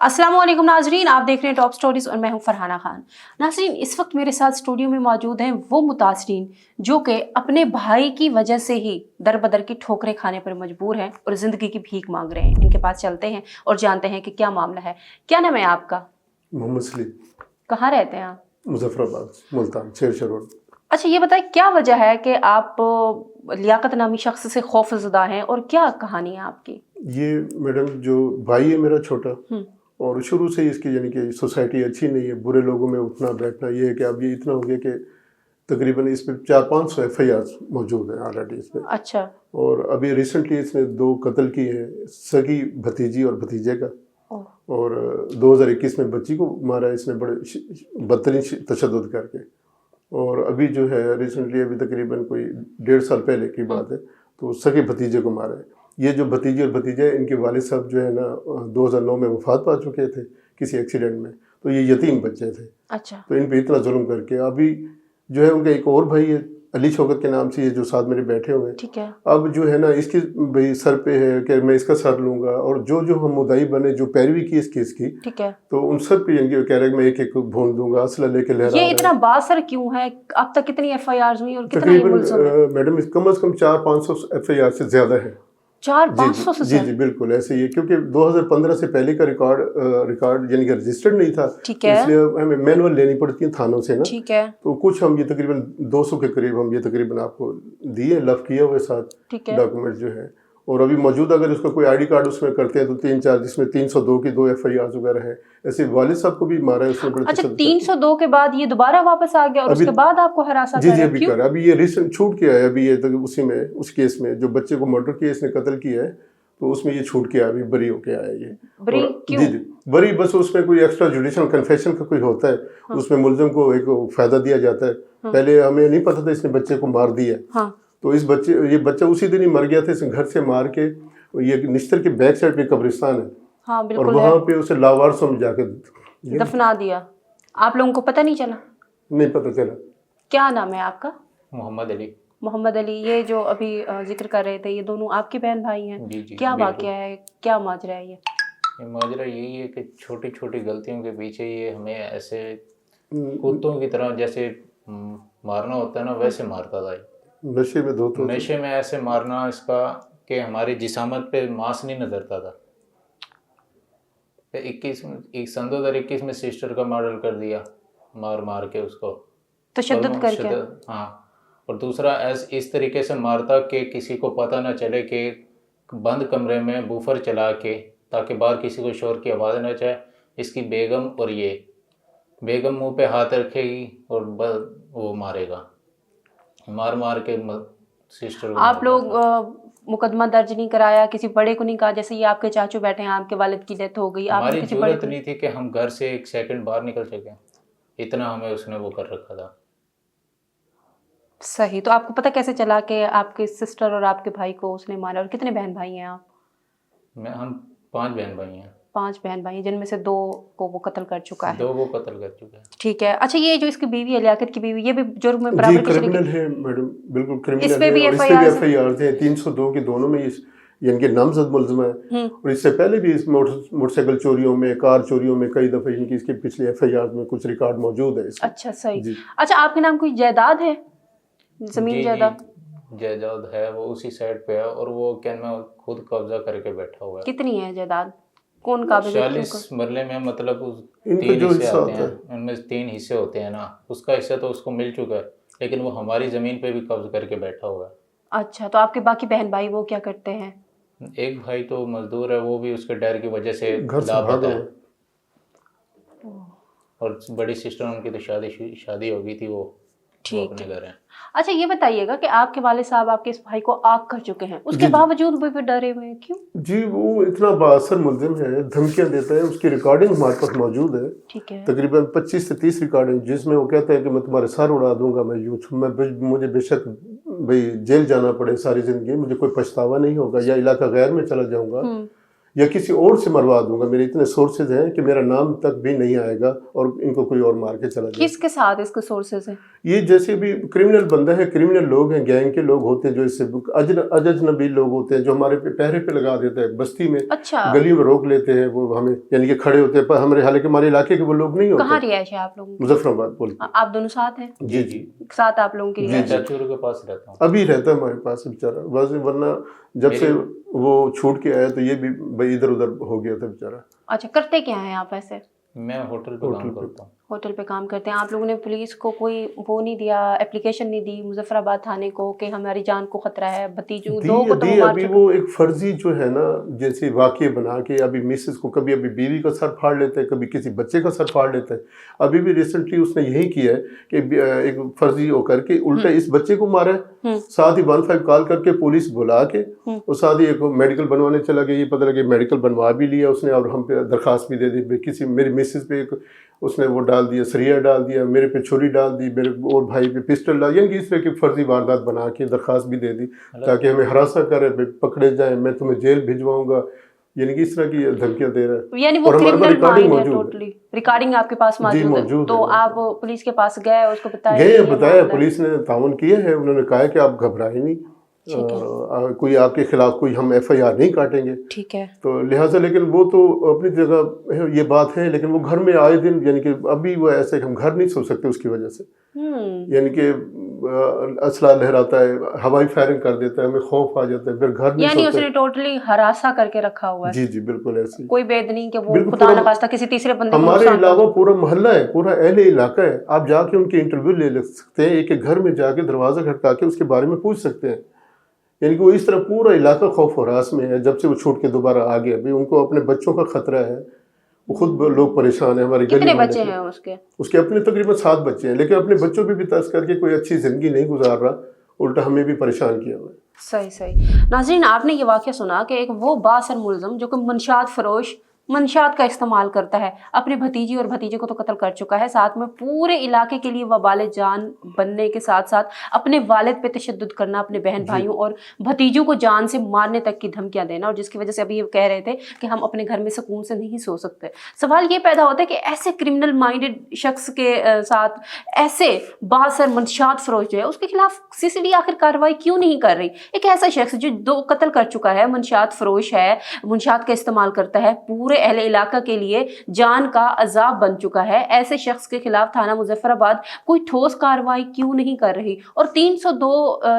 अस्सलाम वालेकुम नाजरीन, आप देख रहे हैं टॉप स्टोरीज और मैं हूं फरहाना खान। नाजरीन, इस वक्त मेरे साथ स्टूडियो में मौजूद हैं वो मुतासरीन जो कि अपने भाई की वजह से ही दर बदर की ठोकरें खाने पर मजबूर हैं और ज़िंदगी की भीख मांग रहे हैं। इनके पास चलते हैं और जानते हैं कि क्या मामला है। क्या नाम है आपका? मोहम्मद सलीम। कहाँ रहते हैं आप? मुजफ्फराबाद, मुल्तान, शेरशाह रोड। अच्छा, ये बताएं क्या वजह है कि आप लियाकत नामी शख्स से खौफजदा हैं और क्या कहानी है आपकी? ये मैडम जो भाई है मेरा छोटा, और शुरू से ही इसकी यानी कि सोसाइटी अच्छी नहीं है, बुरे लोगों में उठना बैठना। ये है कि अब ये इतना हो गया कि तकरीबन इस पर 400-500 FIR मौजूद हैं ऑलरेडी इस पर। अच्छा। और अभी रिसेंटली इसने 2 कत्ल किए हैं, सगी भतीजी और भतीजे का। और 2021 में बच्ची को मारा इसने बड़े बदतरीन तशद्दुद करके। और अभी जो है रिसेंटली अभी तकरीबन कोई 1.5 साल पहले की बात है, तो सगे भतीजे को मारा है। ये जो भतीजे और भतीजे इनके वालिद साहब जो है ना 2009 में वफात पा चुके थे किसी एक्सीडेंट में, तो ये यतीम बच्चे थे। अच्छा। तो इन पे इतना जुल्म करके अभी जो है उनका एक और भाई है अली शौकत के नाम से, ये जो साथ मेरे बैठे हुए हैं। ठीक है। अब जो है ना इसकी भाई सर पे है कि मैं इसका सर लूँगा, और जो जो हम मुद्दाई बने जो पैरवी की इस केस की, ठीक है, तो उन सब पे इनके कह रहे हैं कि मैं एक एक भून दूंगा, असला लेके लहरा। ये इतना बासर क्यों है? अब तक कितनी FIRs हुई और कितना ये मुल्ज़िम है? तकरीबन मैडम कम से कम 400-500 FIR से ज़्यादा है। 400-500 से जी बिल्कुल ऐसे ही है, क्योंकि 2015 से पहले का रिकॉर्ड यानी कि रजिस्टर्ड नहीं था। ठीक है। इसलिए हमें मैनुअल लेनी पड़ती है थानों से ना। ठीक है। तो कुछ हम ये तकरीबन 200 के करीब हम ये तकरीबन आपको दिए, लफ किए हुए साथ डॉक्यूमेंट जो है। और अभी मौजूद अगर उसका कोई ID कार्ड उसमें करते हैं तो 3-4, जिसमें 302 की 2 FIR वगैरह है। ऐसे वालिद साहब को भी मारा है उसने बड़े। अच्छा, 302 के बाद ये दोबारा वापस आ गया और उसके बाद आपको हरासा जी अभी कर अभी ये रिसेंट छूट किया है। अभी ये उसी में उस केस में जो बच्चे को मर्डर किया, इसने कत्ल किया है, तो उसमें ये छूट के अभी बरी होके आया ये। बरी क्यों? जी बरी बस उसमें कोई एक्स्ट्रा जुडिशल कन्फेशन का कोई होता है। उसमें मुल्जिम को एक फायदा दिया जाता है। पहले हमें नहीं पता था इसने बच्चे को मार दिया। तो ये बच्चा उसी दिन ही मर गया था। इस घर से मार के ये निश्तर के बैक साइड पे कब्रिस्तान है। हाँ, और वहाँ पे उसे लावारसों में जाके दफना दिया। आप लोगों को पता नहीं चला? नहीं पता चला। क्या नाम है आपका? मोहम्मद अली। मोहम्मद अली, ये जो अभी जिक्र कर रहे थे, ये दोनों आपके बहन भाई हैं? जी जी। क्या वाकया है, क्या माजरा है ये? माजरा यही है कि छोटी छोटी गलतियों के पीछे ये हमें ऐसे कुत्तों की तरह जैसे मारना होता है ना, वैसे मारता था। नशे में धोता, नशे में ऐसे मारना इसका कि हमारी जिसामत पे मांस नहीं नजरता था। 21 2021 में सिस्टर का मर्डर कर दिया, मार के उसको तशद्दुद करके। हाँ। और दूसरा इस तरीके से मारता कि किसी को पता ना चले, कि बंद कमरे में बूफर चला के, ताकि बाहर किसी को शोर की आवाज़ ना जाए। इसकी बेगम और ये बेगम मुंह पे हाथ रखेगी और वो मारेगा, मार के सिस्टर को। आप लोग मुकदमा दर्ज नहीं कराया? किसी बड़े को नहीं कहा? जैसे ये आपके चाचू बैठे हैं, आपके वालिद की डेथ हो गई, हमारी जरूरत नहीं थी कि हम घर से एक सेकंड बाहर निकल सके, इतना हमें उसने वो कर रखा था। सही। तो आपको पता कैसे चला कि आपके सिस्टर और आपके भाई को उसने मारा? और कितने बहन भाई हैं आप? हम 5 बहन भाई हैं। 5 बहन भाई, जिनमें से 2 को वो कत्ल कर चुका है। 2 वो कत्ल कर चुका है। ठीक है। अच्छा, ये जो इसकी बीवी है, लियाकत की बीवी, ये भी जुर्म में बराबर की क्रिमिनल है मैडम, बिल्कुल क्रिमिनल इस पे भी है। और FIR इस पे भी FIR थे 302 की, दोनों में इनके नामजद मुल्ज़िम है। और इससे पहले भी इस मोटरसाइकिल चोरियों में, कार चोरियों में कई दफ़े इनकी इसके पिछले FIR में कुछ रिकॉर्ड मौजूद है। अच्छा, सही। अच्छा, आपके नाम कोई जायदाद है, जमीन जायदाद? जायदाद है, वो उसी साइड पे है, और वो मैं खुद कब्जा करके बैठा हुआ है। कितनी है जायदाद? कौन काबिज? 40 मरले में, मतलब 3 हिस्से आते हैं, उनमें 3 हिस्से होते हैं ना। उसका हिस्सा तो उसको मिल चुका है, लेकिन वो हमारी जमीन पे भी कब्जा करके बैठा हुआ है। अच्छा, तो आपके बाकी बहन भाई वो क्या करते हैं? एक भाई तो मजदूर है, वो भी उसके डर की वजह से घर से लापता है। और बड़ी सिस्टर उनकी तो शादी हो गई थी, वो अपने घर है। अच्छा, ये बताइएगा कि आपके वाले साहब आपके इस भाई को आग कर चुके हैं, उसके बावजूद वो भी डरे हुए हैं, क्यों? जी वो इतना बाअसर मुल्जिम है, धमकियां देता है। उसकी रिकॉर्डिंग हमारे पास मौजूद है। ठीक है। तकरीबन 25 से 30 रिकॉर्डिंग, जिसमें वो कहता है कि मैं तुम्हारे सर उड़ा दूंगा, मुझे बेशक भाई जेल जाना पड़े सारी जिंदगी, मुझे कोई पछतावा नहीं होगा, या इलाका गैर में चला जाऊंगा, या किसी और से मरवा दूंगा। मेरे इतने सोर्सेज हैं कि मेरा नाम तक भी नहीं आएगा और इनको कोई और मार के चला जाए। किसके साथ इसके सोर्सेज हैं? ये जैसे भी क्रिमिनल बंदा है, क्रिमिनल लोग हैं, गैंग के लोग होते हैं जो इससे अजनबी लोग होते हैं जो हमारे पे पहरे पे लगा देते हैं बस्ती में। अच्छा, गली में रोक लेते हैं वो हमें, यानी कि खड़े होते हैं पर हमारे, हालांकि हमारे इलाके के वो लोग नहीं कहाँ होते। रिहाइश है आप लोगों की? मुजफ्फराबाद बोल। आप दोनों साथ हैं? जी जी साथ आप लोगों की जी, रिहाइश है? चाचू के पास रहता हूँ। अभी रहता है हमारे पास बेचारा, वरना जब से वो छूट के आया तो ये भी भाई इधर उधर हो गया था बेचारा। अच्छा, करते क्या हैं आप ऐसे? मैं होटल पे काम करता हूँ। होटल पे काम करते हैं। आप लोगों ने पुलिस को कोई वो नहीं दिया, एप्लीकेशन नहीं दी मुजफ्फराबाद थाने को कि हमारी जान को खतरा है, भतीजों दो को तो दी मार अभी चुके? वो एक फर्जी जो है ना, जैसे वाक्य बना के अभी मिसेस को, कभी अभी बीवी का सर फाड़ लेते हैं, कभी किसी बच्चे का सर फाड़ लेते हैं। अभी भी रिसेंटली उसने यही किया है कि एक फर्जी हो करके उल्टा इस बच्चे को मारा है, साथ ही 15 कॉल करके पुलिस बुला के और साथ ही एक मेडिकल बनवाने चला गया। ये पता लगे मेडिकल बनवा भी लिया उसने और हम पे दरखास्त भी दे दी। किसी मेरी मिसेस पे एक उसने वो डाल दिया, सरिया डाल दिया, मेरे पे छुरी डाल दी, मेरे और भाई पे पिस्टल डाल, यानी कि इस तरह की फर्जी वारदात बना के दरखास्त भी दे दी ताकि हमें हरासा करे, पकड़े जाए, मैं तुम्हें जेल भिजवाऊंगा, यानी कि इस तरह की धमकियां दे रहा है। यानी वो और हमारे पास क्रिमिनल रिकॉर्डिंग माइंड है मौजूद है। टोटली। रिकॉर्डिंग आपके पास जी मौजूद है? मौजूद तो है। आप पुलिस के पास गए, उसको बताया? गए, ये बताया, मामला है। पुलिस ने ताउन किया है। उन्होंने कहा है कि आप घबराएं नहीं, ठीक है। कोई आपके खिलाफ कोई हम FIR नहीं काटेंगे। ठीक है। तो लिहाजा, लेकिन वो तो अपनी जगह ये बात है, लेकिन वो घर में आए दिन, यानी कि अभी वो ऐसे हम घर नहीं सो सकते उसकी वजह से, यानी कि असला लहराता है, हवाई फायरिंग कर देता है, हमें खौफ आ जाता है, फिर घर नहीं यानी सोते। उसने टोटली हरासा करके रखा हुआ है? जी जी बिल्कुल ऐसे ही। कोई भेद नहीं कि वो बिल्कुल खुदा पूरा- न खास्ता किसी तीसरे बंदे को हमारे नुकसान अलावा पहुंचे। पूरा मोहल्ला है, पूरा अहले इलाका है, आप जाके उनके इंटरव्यू ले सकते हैं, एक एक घर में जाके दरवाज़ा खटका के उसके बारे में पूछ सकते हैं। यानी कि वो इस तरह पूरा इलाका खौफ और रास में है। जब से वो छूट के दोबारा आ गया, अभी उनको अपने बच्चों का खतरा है, वो खुद लोग परेशान है। हमारी कितने गली बच्चे हैं उसके? उसके अपने तकरीबन 7 बच्चे हैं, लेकिन अपने बच्चों पे भी तरस करके कोई अच्छी ज़िंदगी नहीं गुजार रहा, उल्टा हमें भी परेशान किया हुआ है। सही सही। नाज़रीन, आपने ये वाक़या सुना कि एक वो बासर मुलज़म जो कि मंशात फरोश मंशात का इस्तेमाल करता है, अपने भतीजी और भतीजे को तो कत्ल कर चुका है, साथ में पूरे इलाके के लिए वबाल जान बनने के साथ साथ अपने वालिद पे तशद्दुद करना, अपने बहन भाइयों और भतीजों को जान से मारने तक की धमकियां देना, और जिसकी वजह से अभी ये कह रहे थे कि हम अपने घर में सुकून से नहीं सो सकते। सवाल ये पैदा होता है कि ऐसे क्रिमिनल माइंडेड शख्स के साथ ऐसे बासर मंशात फरोश जो है उसके खिलाफ CCD आखिर कार्रवाई क्यों नहीं कर रही? एक ऐसा शख्स जो 2 कत्ल कर चुका है, मंशात फरोश है, मंशात का इस्तेमाल करता है, पूरे अहले इलाका के लिए जान का अजाब बन चुका है, ऐसे शख्स के खिलाफ थाना मुजफ्फराबाद कोई ठोस कार्रवाई क्यों नहीं कर रही? और 302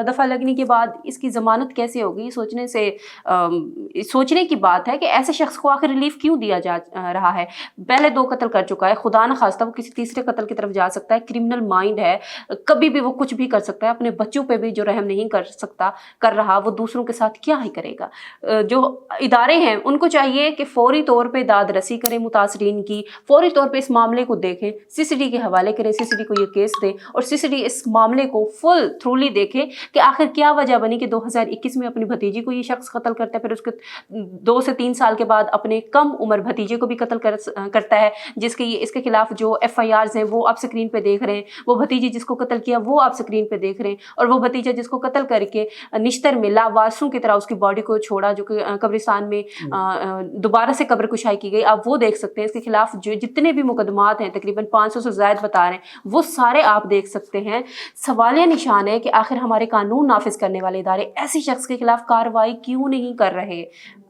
दफ़ा लगने के बाद इसकी ज़मानत कैसे होगी? सोचने की बात है कि ऐसे शख्स को आखिर रिलीफ क्यों दिया जा रहा है? पहले 2 कत्ल कर चुका है, खुदा न खास्ता वो किसी तीसरे कत्ल की तरफ जा सकता है, क्रिमिनल माइंड है, कभी भी वो कुछ भी कर सकता है, अपने बच्चों पे भी जो रहम नहीं कर रहा, वो दूसरों के साथ क्या ही करेगा? जो इदारे हैं उनको चाहिए कि फौरी तौर पे दाद रसी करें मुतासरीन की, फौरी तौर पे इस मामले को देखें, CCD के हवाले करें, CCD को ये केस दें और CCD इस मामले को फुल थ्रूली देखे कि आखिर क्या वजह बनी कि 2021 में अपनी भतीजी को ये शख्स कत्ल करता है, फिर उसके 2 से 3 साल के बाद अपने कम उम्र भतीजे को भी कत्ल करता है, इसके खिलाफ जो FIRs हैं वो आप स्क्रीन पे देख रहे हैं, वो भतीजी जिसको कत्ल किया वो आप स्क्रीन पे देख रहे हैं, और वो भतीजा जिसको कत्ल करके निश्तर में लावारिसों की तरह उसकी बॉडी को छोड़ा, जो कि कब्रिस्तान में दोबारा से कब्र कुशाई की गई, आप वो देख सकते हैं। इसके खिलाफ जो जितने भी मुकदमात हैं, तकरीबन 500 से ज़ायद बता रहे हैं, वो सारे आप देख सकते हैं। सवालिया निशान है कि आखिर हमारे कानून नाफिज करने वाले इदारे ऐसे शख्स के खिलाफ कार्रवाई क्यों नहीं कर रहे?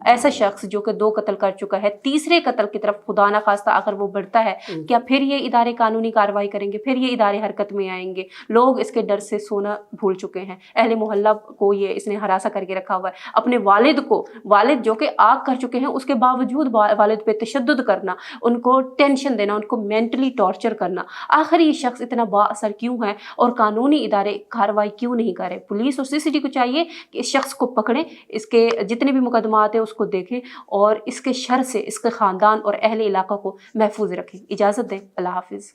ऐसा शख्स जो कि 2 कत्ल कर चुका है, तीसरे कत्ल की तरफ खुदा ना खास्ता अगर वो बढ़ता है, क्या फिर ये इदारे कानूनी कार्रवाई करेंगे? फिर ये इदारे हरकत में आएंगे? लोग इसके डर से सोना भूल चुके हैं। अहले मोहल्ला को ये इसने हरासा करके रखा हुआ है। अपने वालिद जो कि आग कर चुके हैं, उसके बावजूद वालिद पे तशद्दुद करना, उनको टेंशन देना, उनको मेंटली टॉर्चर करना। आखिर ये शख्स इतना बाअसर क्यों है और कानूनी इदारे कार्रवाई क्यों नहीं कर रहे? पुलिस और CCD को चाहिए कि इस शख्स को पकड़ें, इसके जितने भी मुकदमात हैं उसको देखें और इसके शर से इसके ख़ानदान और अहले इलाका को महफूज रखें। इजाज़त दें। अल्लाह हाफिज़।